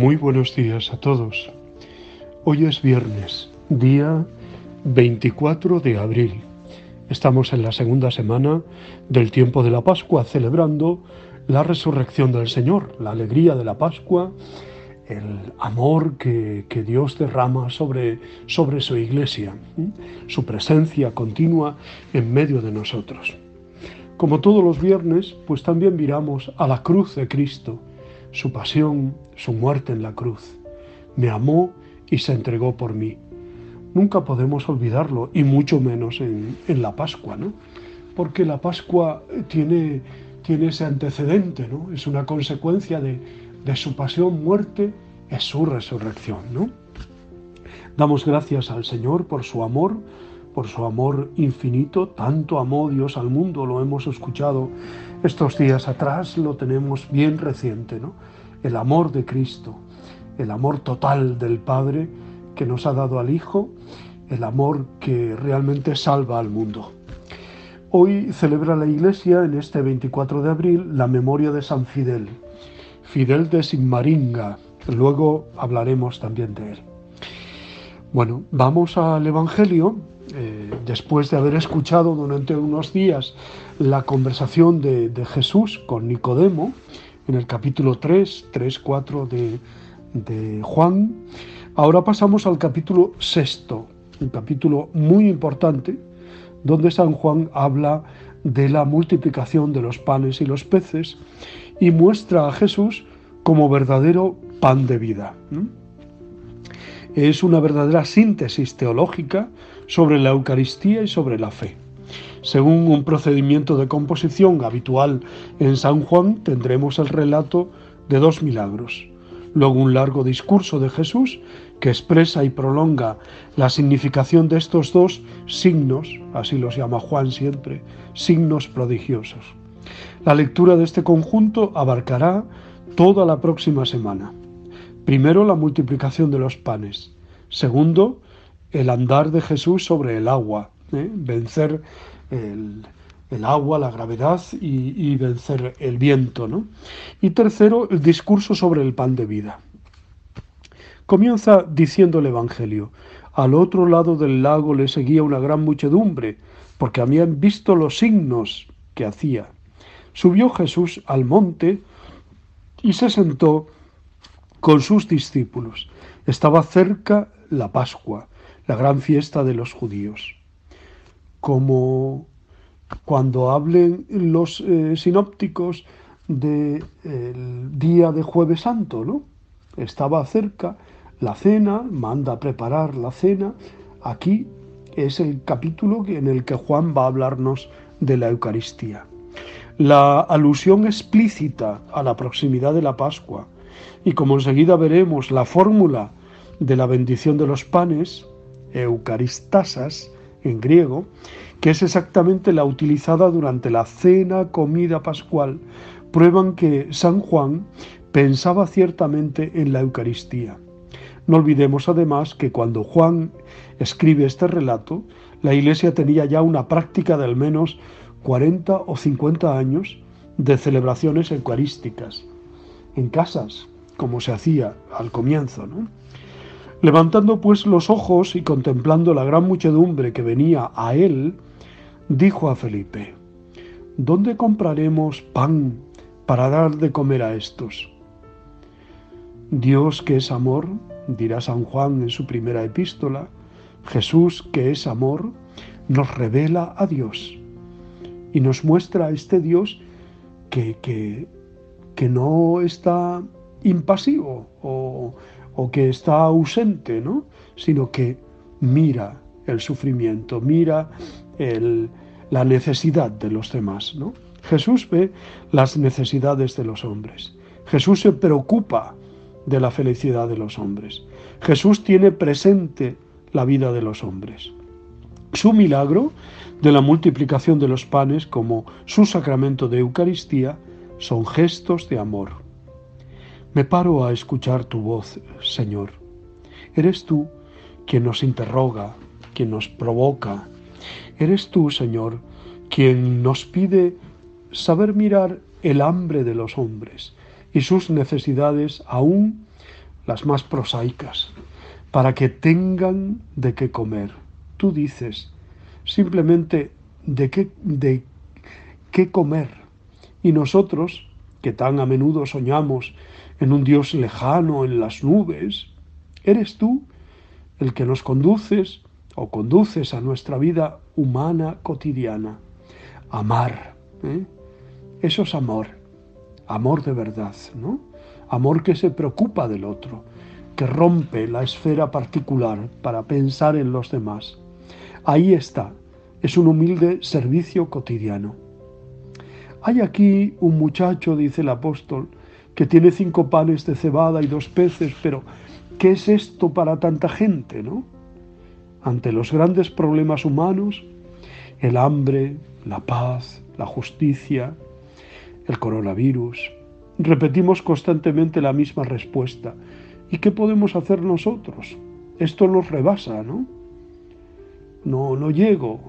Muy buenos días a todos. Hoy es viernes, día 24 de abril. Estamos en la segunda semana del tiempo de la Pascua, celebrando la resurrección del Señor, la alegría de la Pascua, el amor que Dios derrama sobre su Iglesia, su presencia continua en medio de nosotros. Como todos los viernes, pues también miramos a la cruz de Cristo, su pasión, su muerte en la cruz. Me amó y se entregó por mí. Nunca podemos olvidarlo, y mucho menos en la Pascua, ¿no? Porque la Pascua tiene ese antecedente, ¿no? Es una consecuencia de su pasión, muerte, es su resurrección, ¿no? Damos gracias al Señor por su amor infinito. Tanto amó Dios al mundo, lo hemos escuchado estos días atrás, lo tenemos bien reciente, ¿no? El amor de Cristo, el amor total del Padre que nos ha dado al Hijo, el amor que realmente salva al mundo. Hoy celebra la Iglesia, en este 24 de abril, la memoria de San Fidel, Fidel de Sigmaringa. Luego hablaremos también de él. Bueno, vamos al Evangelio. Después de haber escuchado durante unos días la conversación de Jesús con Nicodemo, en el capítulo 4 de Juan, ahora pasamos al capítulo 6, un capítulo muy importante, donde San Juan habla de la multiplicación de los panes y los peces y muestra a Jesús como verdadero pan de vida. Es una verdadera síntesis teológica sobre la Eucaristía y sobre la fe. Según un procedimiento de composición habitual en San Juan, tendremos el relato de 2 milagros, luego un largo discurso de Jesús que expresa y prolonga la significación de estos 2 signos, así los llama Juan siempre, signos prodigiosos. La lectura de este conjunto abarcará toda la próxima semana. Primero, la multiplicación de los panes. Segundo, el andar de Jesús sobre el agua, vencer el agua, la gravedad y vencer el viento, ¿no? Y tercero, el discurso sobre el pan de vida. Comienza diciendo el Evangelio: al otro lado del lago le seguía una gran muchedumbre, porque habían visto los signos que hacía. Subió Jesús al monte y se sentó con sus discípulos. Estaba cerca la Pascua, la gran fiesta de los judíos. Como cuando hablen los sinópticos del día de Jueves Santo, ¿no? Estaba cerca la cena, manda a preparar la cena. Aquí es el capítulo en el que Juan va a hablarnos de la Eucaristía. La alusión explícita a la proximidad de la Pascua, y como enseguida veremos, la fórmula de la bendición de los panes, eucaristasas en griego, que es exactamente la utilizada durante la cena, comida pascual, prueban que San Juan pensaba ciertamente en la Eucaristía. No olvidemos además que cuando Juan escribe este relato, la Iglesia tenía ya una práctica de al menos 40 o 50 años de celebraciones eucarísticas, en casas, como se hacía al comienzo, ¿no? Levantando pues los ojos y contemplando la gran muchedumbre que venía a él, dijo a Felipe: ¿dónde compraremos pan para dar de comer a estos? Dios, que es amor, dirá San Juan en su primera epístola, Jesús, que es amor, nos revela a Dios y nos muestra a este Dios que no está impasivo o que está ausente, ¿no? Sino que mira el sufrimiento, mira la necesidad de los demás, ¿no? Jesús ve las necesidades de los hombres. Jesús se preocupa de la felicidad de los hombres. Jesús tiene presente la vida de los hombres. Su milagro de la multiplicación de los panes, como su sacramento de Eucaristía, son gestos de amor. Me paro a escuchar tu voz, Señor. Eres tú quien nos interroga, quien nos provoca. Eres tú, Señor, quien nos pide saber mirar el hambre de los hombres y sus necesidades aún las más prosaicas, para que tengan de qué comer. Tú dices simplemente de qué comer. Y nosotros, que tan a menudo soñamos en un Dios lejano en las nubes, eres tú el que nos conduces o conduces a nuestra vida humana cotidiana. Amar, ¿eh? Eso es amor, amor de verdad, ¿no? Amor que se preocupa del otro, que rompe la esfera particular para pensar en los demás. Ahí está, es un humilde servicio cotidiano. Hay aquí un muchacho, dice el apóstol, que tiene 5 panes de cebada y 2 peces, pero ¿qué es esto para tanta gente, no? Ante los grandes problemas humanos, el hambre, la paz, la justicia, el coronavirus, repetimos constantemente la misma respuesta. ¿Y qué podemos hacer nosotros? Esto nos rebasa, ¿no? No llego,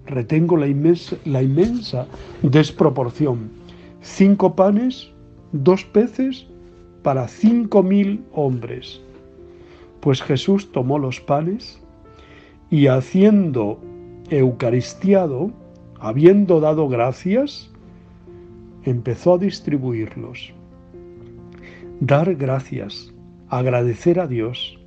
retengo la inmensa desproporción. 5 panes, 2 peces para 5.000 hombres. Pues Jesús tomó los panes y haciendo eucaristiado, habiendo dado gracias, empezó a distribuirlos. Dar gracias, agradecer a Dios.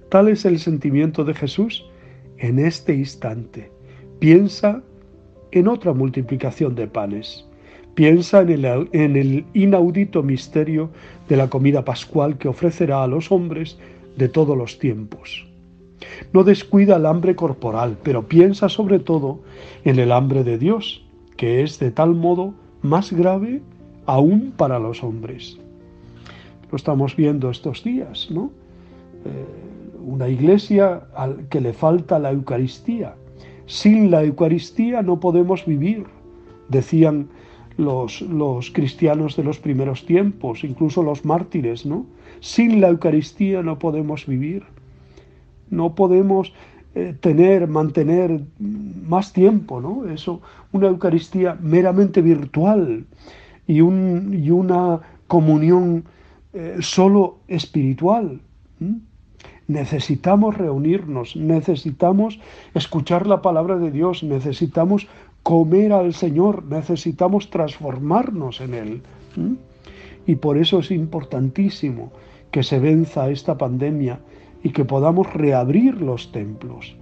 Tal es el sentimiento de Jesús en este instante. Piensa en otra multiplicación de panes. Piensa en el inaudito misterio de la comida pascual que ofrecerá a los hombres de todos los tiempos. No descuida el hambre corporal, pero piensa sobre todo en el hambre de Dios, que es de tal modo más grave aún para los hombres. Lo estamos viendo estos días, ¿no? Una iglesia al que le falta la Eucaristía. Sin la Eucaristía no podemos vivir, decían los cristianos de los primeros tiempos, incluso los mártires, ¿no? Sin la Eucaristía no podemos vivir. No podemos mantener más tiempo, ¿no? Eso, una Eucaristía meramente virtual y una comunión solo espiritual. Necesitamos reunirnos, necesitamos escuchar la palabra de Dios, necesitamos comer al Señor, necesitamos transformarnos en Él. Y por eso es importantísimo que se venza esta pandemia y que podamos reabrir los templos,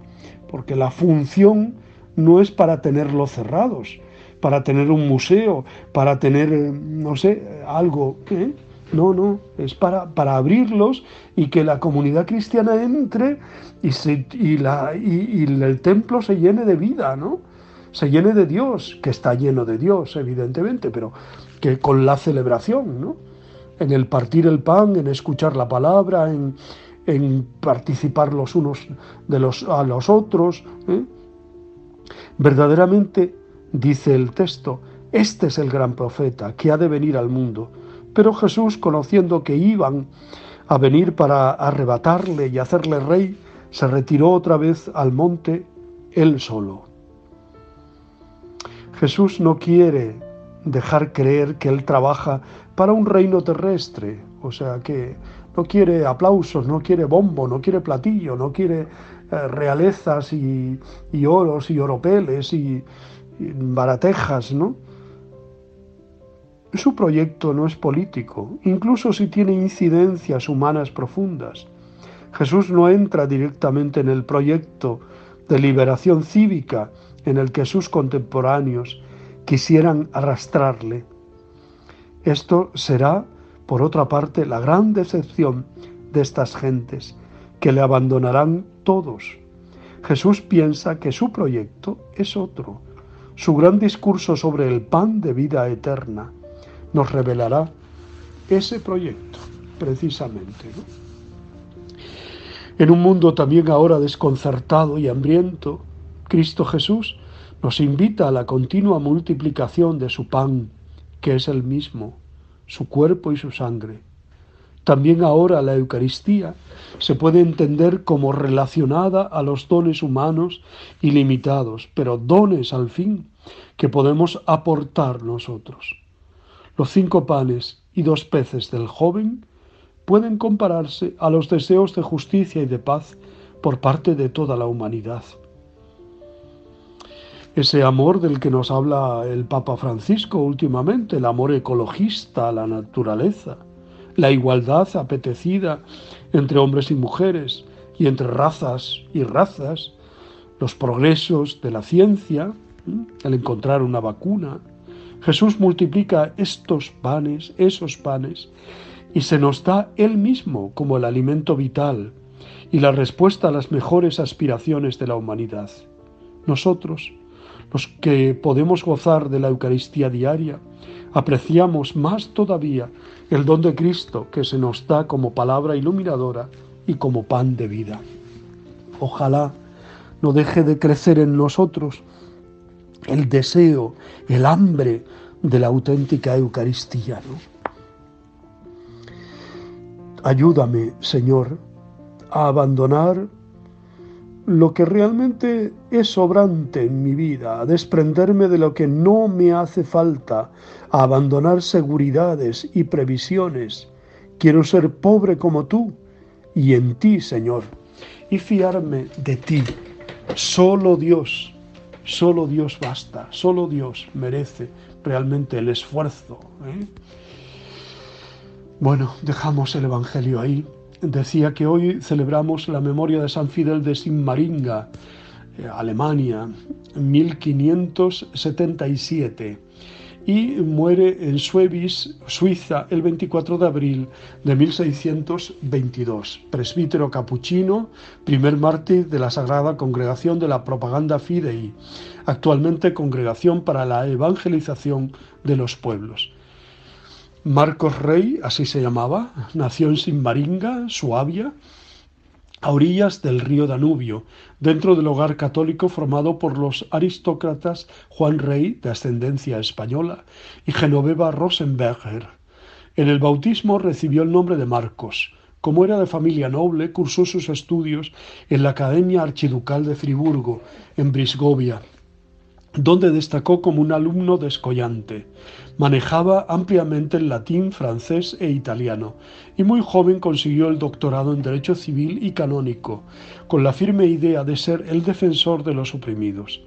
porque la función no es para tenerlos cerrados, para tener un museo, para tener, no sé, algo, ¿eh? No, es para abrirlos y que la comunidad cristiana entre y el templo se llene de vida, ¿no? Se llene de Dios, que está lleno de Dios, evidentemente, pero que con la celebración, ¿no? En el partir el pan, en escuchar la palabra, en participar los unos a los otros, ¿eh? Verdaderamente, dice el texto, este es el gran profeta que ha de venir al mundo. Pero Jesús, conociendo que iban a venir para arrebatarle y hacerle rey, se retiró otra vez al monte él solo. Jesús no quiere dejar creer que él trabaja para un reino terrestre, o sea que no quiere aplausos, no quiere bombo, no quiere platillo, no quiere realezas y oros y oropeles y baratejas, ¿no? Su proyecto no es político, incluso si tiene incidencias humanas profundas. Jesús no entra directamente en el proyecto de liberación cívica en el que sus contemporáneos quisieran arrastrarle. Esto será, por otra parte, la gran decepción de estas gentes, que le abandonarán todos. Jesús piensa que su proyecto es otro. Su gran discurso sobre el pan de vida eterna nos revelará ese proyecto, precisamente, ¿no? En un mundo también ahora desconcertado y hambriento, Cristo Jesús nos invita a la continua multiplicación de su pan, que es el mismo, su cuerpo y su sangre. También ahora la Eucaristía se puede entender como relacionada a los dones humanos ilimitados, pero dones al fin que podemos aportar nosotros. Los 5 panes y 2 peces del joven pueden compararse a los deseos de justicia y de paz por parte de toda la humanidad. Ese amor del que nos habla el Papa Francisco últimamente, el amor ecologista a la naturaleza, la igualdad apetecida entre hombres y mujeres y entre razas y razas, los progresos de la ciencia, el encontrar una vacuna. Jesús multiplica estos panes, esos panes, y se nos da Él mismo como el alimento vital y la respuesta a las mejores aspiraciones de la humanidad. Nosotros, los que podemos gozar de la Eucaristía diaria, apreciamos más todavía el don de Cristo que se nos da como palabra iluminadora y como pan de vida. Ojalá no deje de crecer en nosotros el deseo, el hambre de la auténtica Eucaristía, ¿no? Ayúdame, Señor, a abandonar lo que realmente es sobrante en mi vida, a desprenderme de lo que no me hace falta, a abandonar seguridades y previsiones. Quiero ser pobre como tú y en ti, Señor, y fiarme de ti. Solo Dios basta, solo Dios merece realmente el esfuerzo, ¿eh? Bueno, dejamos el Evangelio ahí. Decía que hoy celebramos la memoria de San Fidel de Sigmaringa, Alemania, 1577, y muere en Suebiz, Suiza, el 24 de abril de 1622. Presbítero capuchino, primer mártir de la Sagrada Congregación de la Propaganda Fidei, actualmente Congregación para la Evangelización de los Pueblos. Marcos Rey, así se llamaba, nació en Sigmaringa, Suabia, a orillas del río Danubio, dentro del hogar católico formado por los aristócratas Juan Rey, de ascendencia española, y Genoveva Rosenberger. En el bautismo recibió el nombre de Marcos. Como era de familia noble, cursó sus estudios en la Academia Archiducal de Friburgo, en Brisgovia, donde destacó como un alumno descollante. Manejaba ampliamente el latín, francés e italiano, y muy joven consiguió el doctorado en Derecho Civil y Canónico, con la firme idea de ser el defensor de los oprimidos.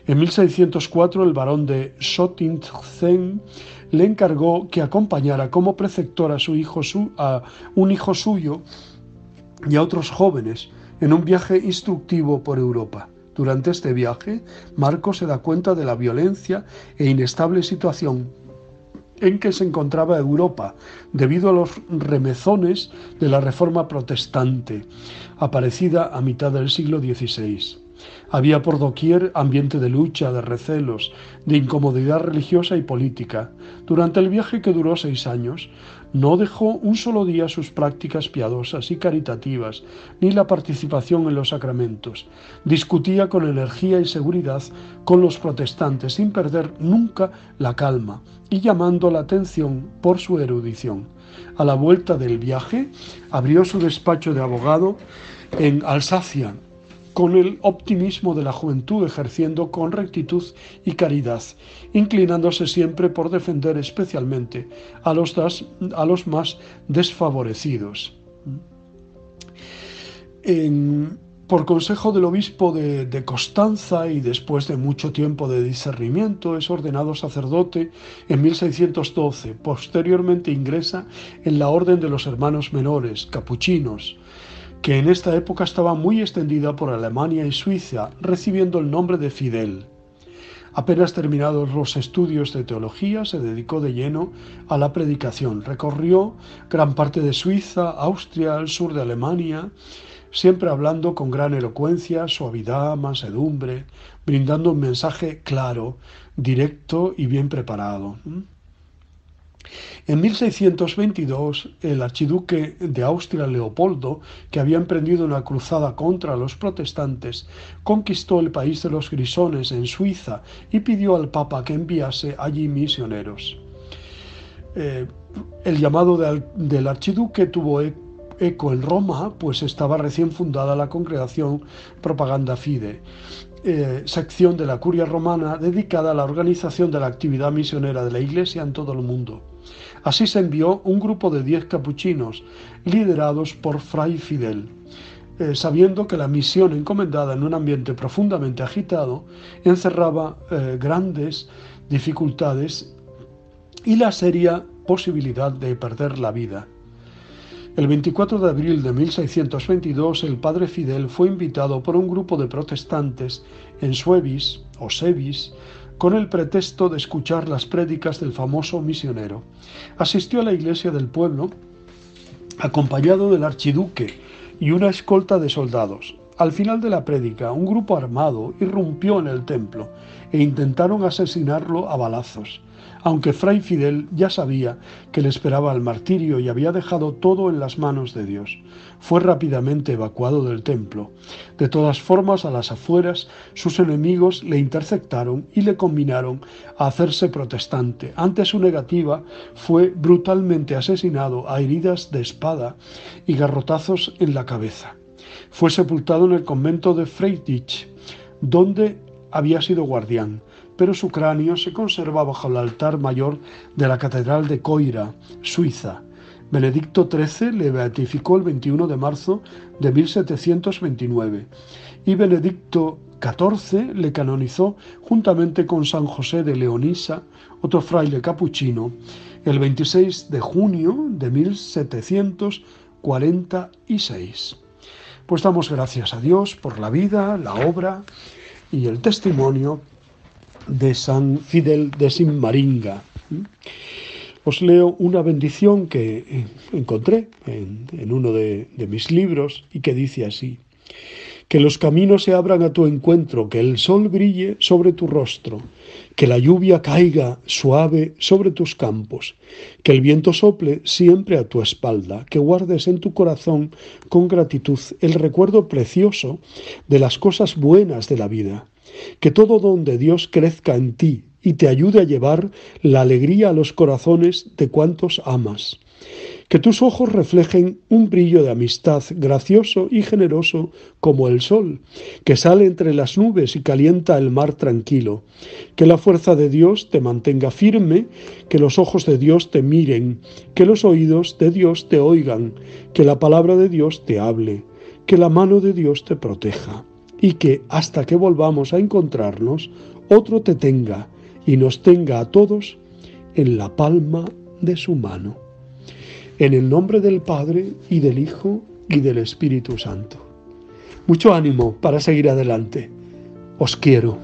En 1604 el barón de Schottinghen le encargó que acompañara como preceptor a un hijo suyo y a otros jóvenes en un viaje instructivo por Europa. Durante este viaje, Marcos se da cuenta de la violencia e inestable situación en que se encontraba Europa debido a los remezones de la Reforma protestante, aparecida a mitad del siglo XVI. Había por doquier ambiente de lucha, de recelos, de incomodidad religiosa y política. Durante el viaje, que duró 6 años, no dejó un solo día sus prácticas piadosas y caritativas, ni la participación en los sacramentos. Discutía con energía y seguridad con los protestantes, sin perder nunca la calma, y llamando la atención por su erudición. A la vuelta del viaje, abrió su despacho de abogado en Alsacia, con el optimismo de la juventud, ejerciendo con rectitud y caridad, inclinándose siempre por defender especialmente a los más desfavorecidos. Por consejo del obispo de Constanza y después de mucho tiempo de discernimiento, es ordenado sacerdote en 1612. Posteriormente ingresa en la Orden de los Hermanos Menores, capuchinos, que en esta época estaba muy extendida por Alemania y Suiza, recibiendo el nombre de Fidel. Apenas terminados los estudios de teología, se dedicó de lleno a la predicación. Recorrió gran parte de Suiza, Austria, el sur de Alemania, siempre hablando con gran elocuencia, suavidad, mansedumbre, brindando un mensaje claro, directo y bien preparado. En 1622, el archiduque de Austria, Leopoldo, que había emprendido una cruzada contra los protestantes, conquistó el país de los Grisones en Suiza y pidió al Papa que enviase allí misioneros. El llamado del archiduque tuvo eco en Roma, pues estaba recién fundada la congregación Propaganda Fide. sección de la Curia Romana dedicada a la organización de la actividad misionera de la Iglesia en todo el mundo. Así se envió un grupo de 10 capuchinos, liderados por Fray Fidel, sabiendo que la misión encomendada en un ambiente profundamente agitado encerraba grandes dificultades y la seria posibilidad de perder la vida. El 24 de abril de 1622, el padre Fidel fue invitado por un grupo de protestantes en Suevis o Sevis con el pretexto de escuchar las prédicas del famoso misionero. Asistió a la iglesia del pueblo acompañado del archiduque y una escolta de soldados. Al final de la prédica, un grupo armado irrumpió en el templo e intentaron asesinarlo a balazos, aunque Fray Fidel ya sabía que le esperaba el martirio y había dejado todo en las manos de Dios. Fue rápidamente evacuado del templo. De todas formas, a las afueras, sus enemigos le interceptaron y le combinaron a hacerse protestante. Ante su negativa, fue brutalmente asesinado a heridas de espada y garrotazos en la cabeza. Fue sepultado en el convento de Freidich, donde había sido guardián, pero su cráneo se conserva bajo el altar mayor de la Catedral de Coira, Suiza. Benedicto XIII le beatificó el 21 de marzo de 1729 y Benedicto XIV le canonizó juntamente con San José de Leonisa, otro fraile capuchino, el 26 de junio de 1746. Pues damos gracias a Dios por la vida, la obra y el testimonio de San Fidel de Simmaringa. Os leo una bendición que encontré en uno de mis libros y que dice así: que los caminos se abran a tu encuentro, que el sol brille sobre tu rostro, que la lluvia caiga suave sobre tus campos, que el viento sople siempre a tu espalda, que guardes en tu corazón con gratitud el recuerdo precioso de las cosas buenas de la vida, que todo don de Dios crezca en ti y te ayude a llevar la alegría a los corazones de cuantos amas. Que tus ojos reflejen un brillo de amistad gracioso y generoso como el sol, que sale entre las nubes y calienta el mar tranquilo. Que la fuerza de Dios te mantenga firme, que los ojos de Dios te miren, que los oídos de Dios te oigan, que la palabra de Dios te hable, que la mano de Dios te proteja, y que hasta que volvamos a encontrarnos, otro te tenga y nos tenga a todos en la palma de su mano. En el nombre del Padre, y del Hijo, y del Espíritu Santo. Mucho ánimo para seguir adelante. Os quiero.